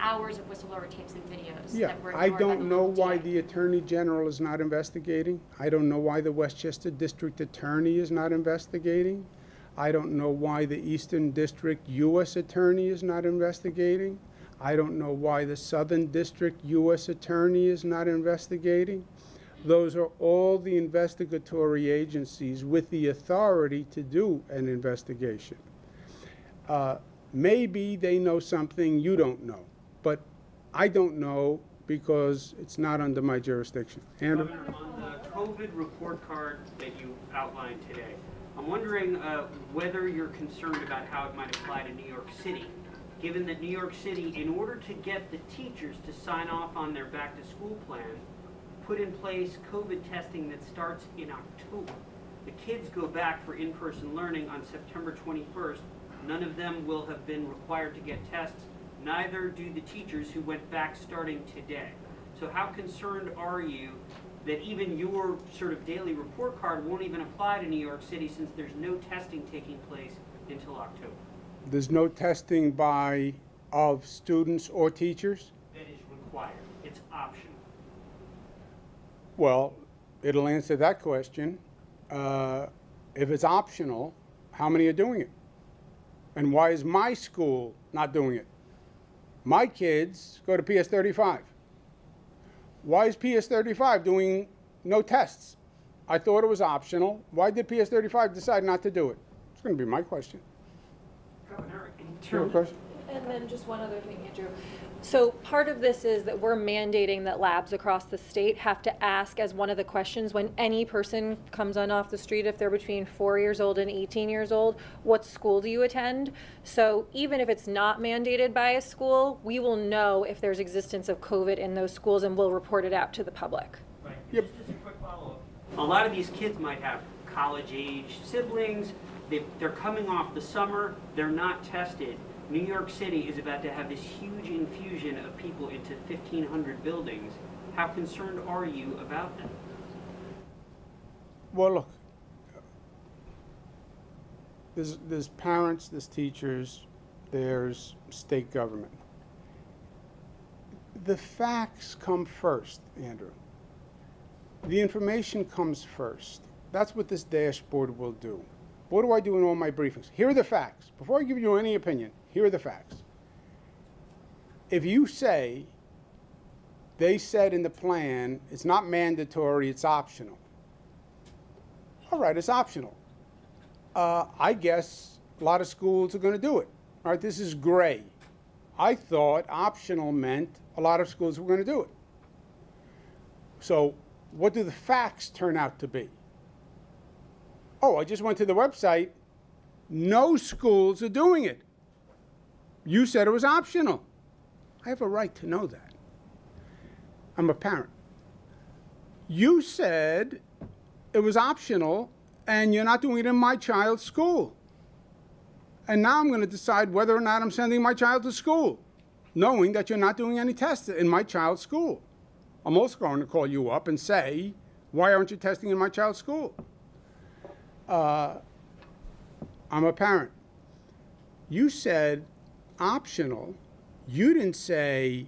hours of whistleblower tapes and videos. Yeah, that were I ignored by don't know local why DA. the Attorney General is not investigating. I don't know why the Westchester District Attorney is not investigating. I don't know why the Eastern District U.S. Attorney is not investigating. I don't know why the Southern District U.S. Attorney is not investigating. Those are all the investigatory agencies with the authority to do an investigation. Maybe they know something you don't know, but I don't know because it's not under my jurisdiction. Andrew? Governor, on the COVID report card that you outlined today, I'm wondering whether you're concerned about how it might apply to New York City, given that New York City, in order to get the teachers to sign off on their back-to-school plan, put in place COVID testing that starts in October. The kids go back for in-person learning on September 21st. None of them will have been required to get tests. Neither do the teachers who went back starting today. So how concerned are you that even your sort of daily report card won't even apply to New York City since there's no testing taking place until October? There's no testing of students or teachers? That is required. It's optional. Well, it'll answer that question. If it's optional, how many are doing it? And why is my school not doing it? My kids go to PS35. Why is PS35 doing no tests? I thought it was optional. Why did PS35 decide not to do it? It's going to be my question. Governor, in You have a terms question? And then just one other thing, Andrew. So part of this is that we're mandating that labs across the state have to ask as one of the questions when any person comes on off the street, if they're between 4 years old and 18 years old, what school do you attend? So even if it's not mandated by a school, we will know if there's existence of COVID in those schools and we'll report it out to the public. Right. Yep. Just a quick follow-up. A lot of these kids might have college-age siblings. They're coming off the summer. They're not tested. New York City is about to have this huge infusion of people into 1,500 buildings. How concerned are you about that? Well, look, there's parents, there's teachers, there's state government. The facts come first, Andrew. The information comes first. That's what this dashboard will do. What do I do in all my briefings? Here are the facts. Before I give you any opinion, here are the facts. If you say, they said in the plan, it's not mandatory, it's optional. All right, it's optional. I guess a lot of schools are going to do it. All right, this is gray. I thought optional meant a lot of schools were going to do it. So what do the facts turn out to be? Oh, I just went to the website. No schools are doing it. You said it was optional. I have a right to know that. I'm a parent. You said it was optional and you're not doing it in my child's school. And now I'm going to decide whether or not I'm sending my child to school, knowing that you're not doing any tests in my child's school. I'm also going to call you up and say, why aren't you testing in my child's school? I'm a parent. You said optional. You didn't say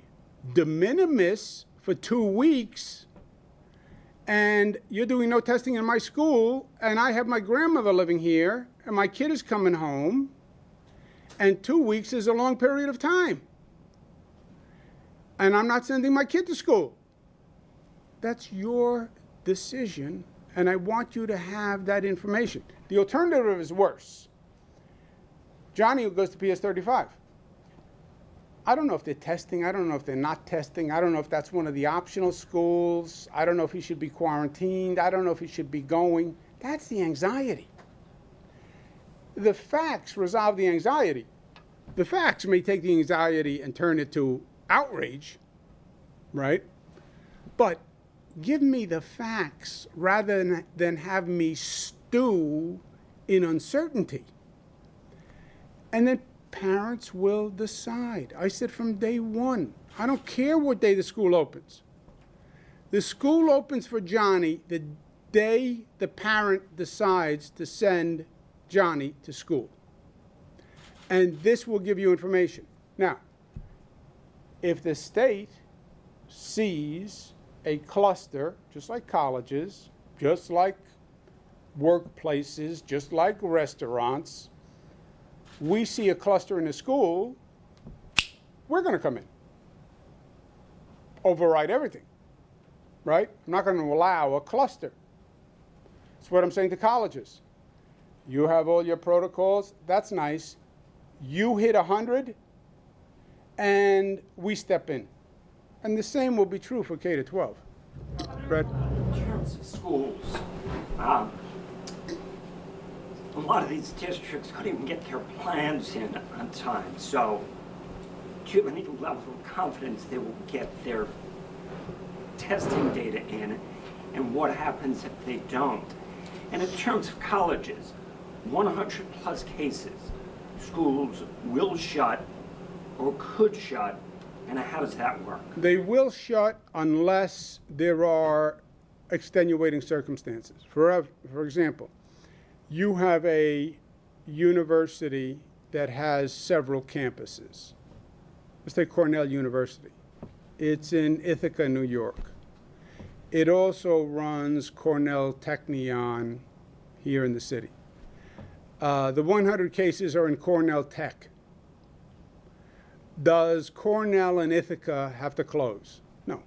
de minimis for 2 weeks, and you're doing no testing in my school, and I have my grandmother living here, and my kid is coming home, and 2 weeks is a long period of time. And I'm not sending my kid to school. That's your decision, and I want you to have that information. The alternative is worse. Johnny goes to PS35. I don't know if they're testing. I don't know if they're not testing. I don't know if that's one of the optional schools. I don't know if he should be quarantined. I don't know if he should be going. That's the anxiety. The facts resolve the anxiety. The facts may take the anxiety and turn it to outrage, right? But give me the facts rather than have me stew in uncertainty. And then parents will decide. I said from day one, I don't care what day the school opens. The school opens for Johnny the day the parent decides to send Johnny to school. And this will give you information. Now, if the state sees a cluster, just like colleges, just like workplaces, just like restaurants, we see a cluster in a school, we're going to come in. Override everything, right? I'm not going to allow a cluster. That's what I'm saying to colleges. You have all your protocols, that's nice. You hit 100, and we step in. And the same will be true for K-12. Brett? In terms of schools, a lot of these districts couldn't even get their plans in on time. So do you have any level of confidence they will get their testing data in, and what happens if they don't? And in terms of colleges, 100 plus cases, schools will shut or could shut, and how does that work? They will shut unless there are extenuating circumstances. For example, you have a university that has several campuses. Let's take Cornell University. It's in Ithaca, New York. It also runs Cornell Technion here in the city. The 100 cases are in Cornell Tech. Does Cornell and Ithaca have to close? No,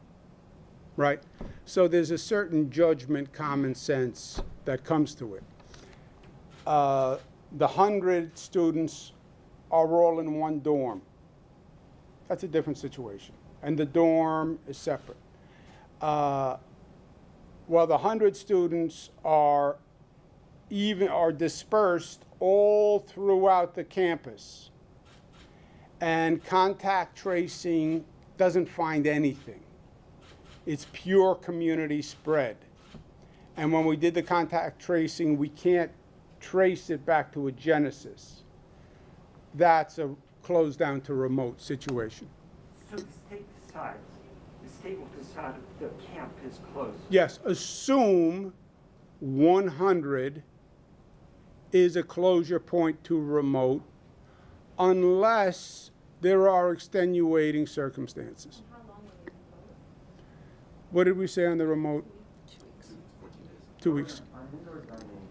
right? So there's a certain judgment, common sense that comes to it. The 100 students are all in one dorm. That's a different situation. And the dorm is separate. Well, the 100 students are dispersed all throughout the campus. And contact tracing doesn't find anything. It's pure community spread. And when we did the contact tracing, we can't trace it back to a genesis. That's a closed down to remote situation. So the state decides, the state will decide if the camp is closed. Yes, assume 100 is a closure point to remote unless there are extenuating circumstances. What did we say on the remote? 2 weeks.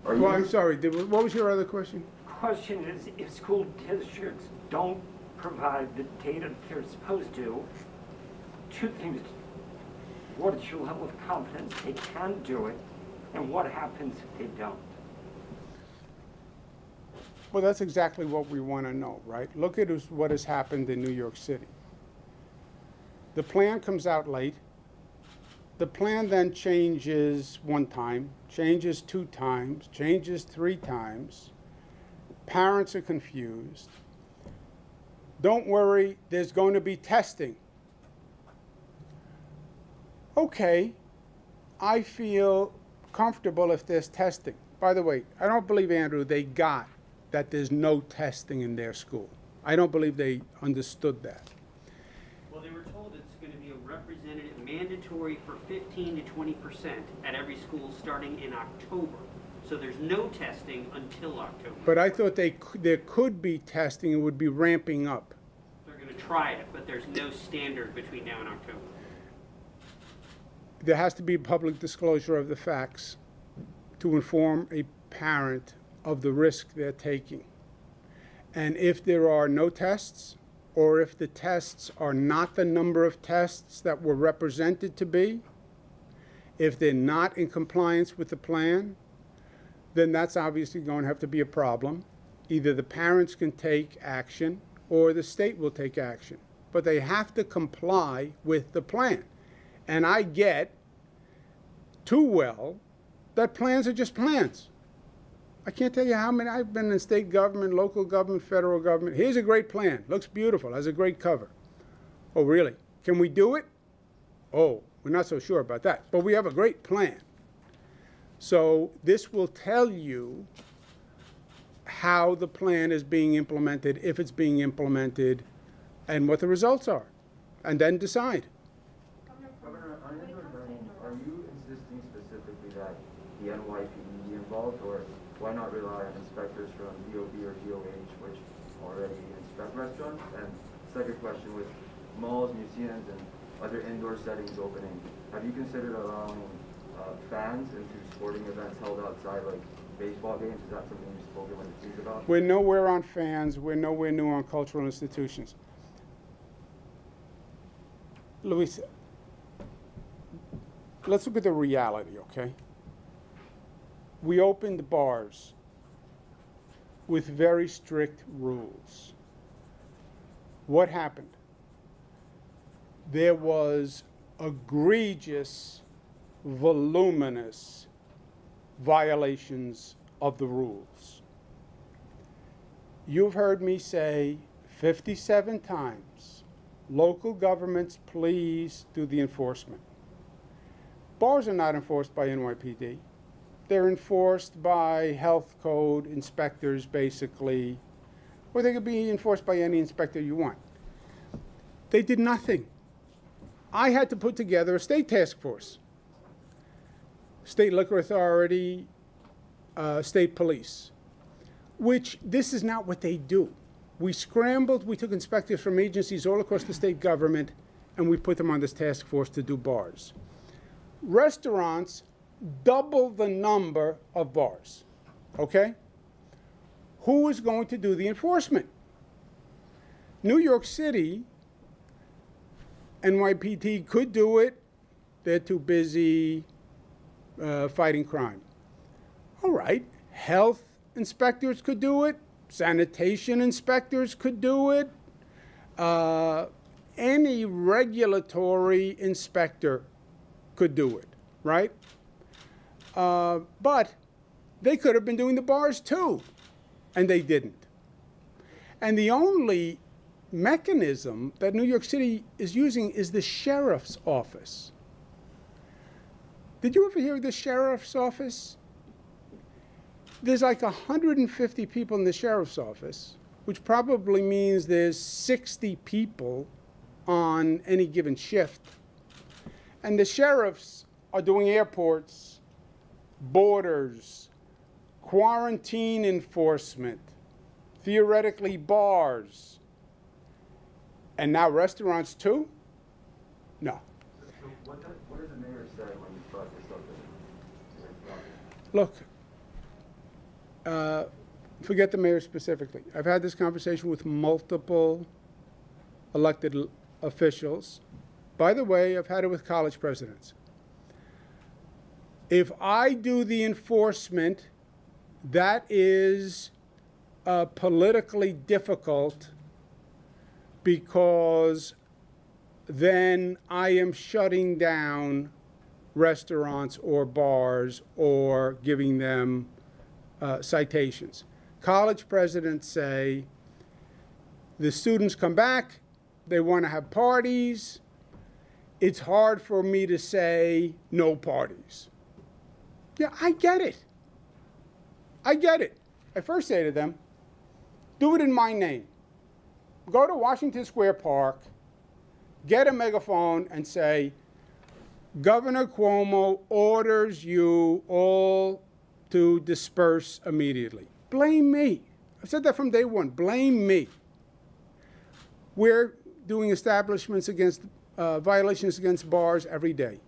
Well, I'm sorry, what was your other question? Question is, if school districts don't provide the data they're supposed to, two things. What is your level of confidence they can do it, and what happens if they don't? Well, that's exactly what we want to know, right? Look at what has happened in New York City. The plan comes out late. The plan then changes 1 time, changes 2 times, changes 3 times. Parents are confused. Don't worry, there's going to be testing. Okay, I feel comfortable if there's testing. By the way, I don't believe, Andrew, they got that there's no testing in their school. I don't believe they understood that. Well, they were told it's going to be a representative, mandatory for 15 to 20% at every school starting in October. So there's no testing until October. But I thought there could be testing. It would be ramping up. They're going to try it, but there's no standard between now and October. There has to be public disclosure of the facts to inform a parent of the risk they're taking. And if there are no tests, or if the tests are not the number of tests that were represented to be, if they're not in compliance with the plan, then that's obviously going to have to be a problem. Either the parents can take action or the state will take action. But they have to comply with the plan. And I get too well that plans are just plans. I can't tell you how many, I've been in state government, local government, federal government. Here's a great plan. Looks beautiful, has a great cover. Oh, really? Can we do it? Oh, we're not so sure about that. But we have a great plan. So this will tell you how the plan is being implemented, if it's being implemented, and what the results are. And then decide. Governor, on indoor learning, are you insisting specifically that the NYPD be involved, or why not rely on inspectors from DOB or DOH, which already inspect restaurants? And second question, with malls, museums, and other indoor settings opening, have you considered allowing fans into sporting events held outside, like baseball games? Is that something you've spoken with the teams about? We're nowhere on fans. We're nowhere near on cultural institutions. Luis, let's look at the reality, okay? We opened bars with very strict rules. What happened? There was egregious, voluminous violations of the rules. You've heard me say 57 times, local governments, please do the enforcement. Bars are not enforced by NYPD. They're enforced by health code inspectors, basically, or they could be enforced by any inspector you want. They did nothing. I had to put together a state task force. State Liquor Authority, state police, which this is not what they do. We scrambled, we took inspectors from agencies all across the state government, and we put them on this task force to do bars. Restaurants double the number of bars, okay? Who is going to do the enforcement? New York City NYPD could do it. They're too busy fighting crime. All right, health inspectors could do it. Sanitation inspectors could do it. Any regulatory inspector could do it, right? But they could have been doing the bars too, and they didn't. And the only mechanism that New York City is using is the sheriff's office. Did you ever hear of the sheriff's office? There's like 150 people in the sheriff's office, which probably means there's 60 people on any given shift. And the sheriffs are doing airports, borders, quarantine enforcement, theoretically bars, and now restaurants too? No. So what does the mayor say when you brought this up? Look, forget the mayor specifically. I've had this conversation with multiple elected officials. By the way, I've had it with college presidents. If I do the enforcement, that is politically difficult because then I am shutting down restaurants or bars or giving them citations. College presidents say the students come back, they want to have parties. It's hard for me to say no parties. Yeah, I get it. I get it. I first say to them, do it in my name. Go to Washington Square Park, get a megaphone and say, Governor Cuomo orders you all to disperse immediately. Blame me. I've said that from day one. Blame me. We're doing establishments against violations against bars every day.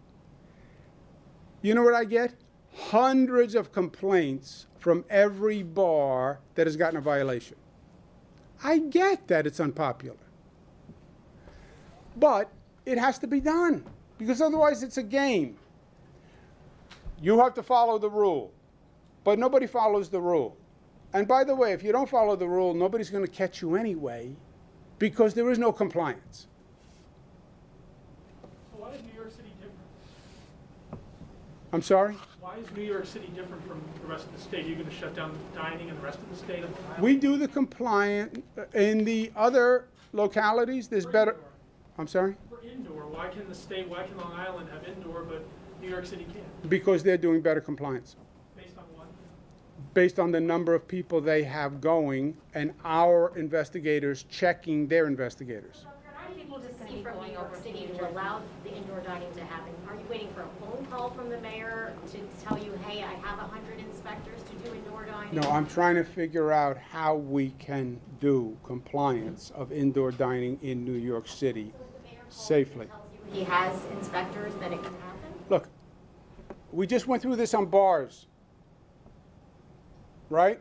You know what I get? Hundreds of complaints from every bar that has gotten a violation. I get that it's unpopular. But it has to be done, because otherwise it's a game. You have to follow the rule, but nobody follows the rule. And by the way, if you don't follow the rule, nobody's going to catch you anyway, because there is no compliance. So why is New York City different? I'm sorry? Why is New York City different from the rest of the state? Are you going to shut down dining in the rest of the state? We do the compliant in the other localities. There's better. Indoor. I'm sorry? For indoor, why can the state, why can Long Island have indoor, but New York City can't? Because they're doing better compliance. Based on what? Based on the number of people they have going and our investigators checking their investigators. How do people just see from New York City to allow the indoor dining to happen? Are you waiting for a phone call from the mayor to tell you, hey, I have 100 inspectors to do indoor dining? No, I'm trying to figure out how we can do compliance of indoor dining in New York City safely. Tells you he has inspectors, that it can happen? Look, we just went through this on bars, right?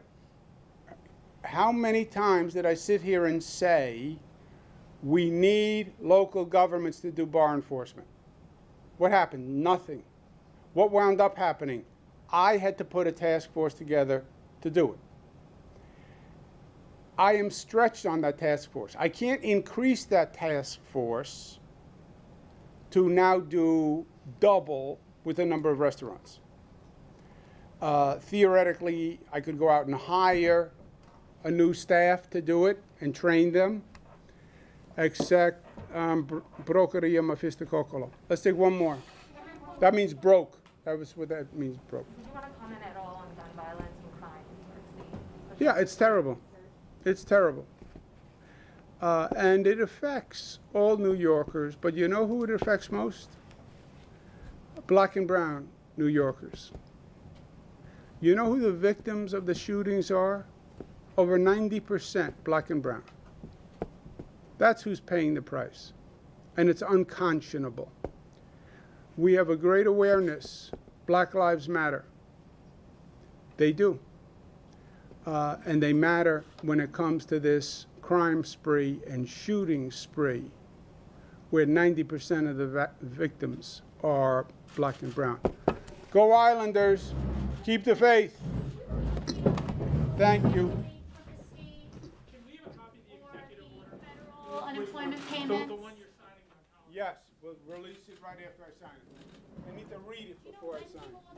How many times did I sit here and say we need local governments to do bar enforcement? What happened? Nothing. What wound up happening? I had to put a task force together to do it. I am stretched on that task force. I can't increase that task force to now do double with the number of restaurants. Theoretically, I could go out and hire a new staff to do it and train them, except brokeria mafisticocolo. Let's take one more. That means broke. That was what that means, broke. Do you want to comment at all on gun violence and crime in New York City? Yeah, it's terrible. It's terrible. And it affects all New Yorkers, but you know who it affects most? Black and brown New Yorkers. You know who the victims of the shootings are? Over 90% black and brown. That's who's paying the price. And it's unconscionable. We have a great awareness. Black lives matter. They do. And they matter when it comes to this crime spree and shooting spree, where 90% of the victims are black and brown. Go Islanders, keep the faith. Thank you. Can we have a copy of the executive order? Federal unemployment The payments. one you're signing now. Yes, we'll release it right after I sign it. I need to read it before I sign it.